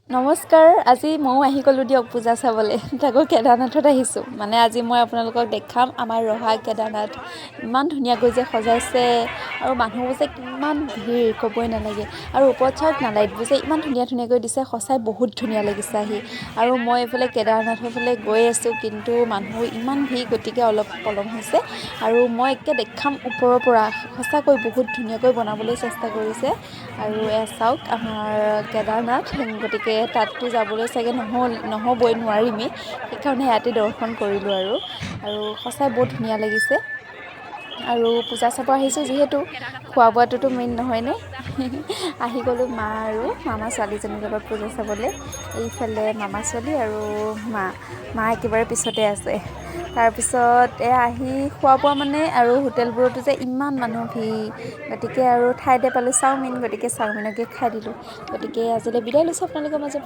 নমস্কাৰ, আজি ময়ো আহি গ'লোঁ দিয়ক পূজা চাবলৈ। তাকো কেদাৰনাথত আহিছোঁ। মানে আজি মই আপোনালোকক দেখাম আমাৰ ৰহা কেদাৰনাথ। ইমান ধুনীয়াকৈ যে সজাইছে আৰু মানুহবোৰ যে কিমান ভিৰ ক'বই নালাগে। আৰু ওপৰত চাওক না লাইটবোৰ যে ইমান ধুনীয়াকৈ দিছে, সঁচাই বহুত ধুনীয়া লাগিছে আহি। আৰু মই এইফালে কেদাৰনাথৰ ফালে গৈ আছোঁ, কিন্তু মানুহ ইমান ভিৰ, গতিকে অলপ পলম হৈছে। আৰু মই একে দেখাম ওপৰৰ পৰা, সঁচাকৈ বহুত ধুনীয়াকৈ বনাবলৈ চেষ্টা কৰিছে। আৰু এয়া চাওক আমাৰ কেদাৰনাথ, গতিকে তাততো যাবলৈ চাগে নহ'বই, নোৱাৰিমেই। সেইকাৰণে ইয়াতে দৰ্শন কৰিলোঁ আৰু সঁচাই বহুত ধুনীয়া লাগিছে। আৰু পূজা চাব আহিছোঁ যিহেতু খোৱা বোৱাটোতো মেইন নহয়নে। আহি গ'লোঁ মা আৰু মামা ছোৱালীজনীৰ লগত পূজা চাবলৈ। এইফালে মামা ছোৱালী আৰু মা একেবাৰে পিছতে আছে। তাৰপিছত আহি খোৱা বোৱা মানে আৰু হোটেলবোৰতো যে ইমান মানুহ ভিৰ, গতিকে আৰু ঠাইতে পালোঁ চাওমিন, গতিকে চাওমিনকে খাই দিলোঁ। গতিকে আজিলৈ বিদায় লৈছোঁ আপোনালোকৰ মাজৰ পৰা।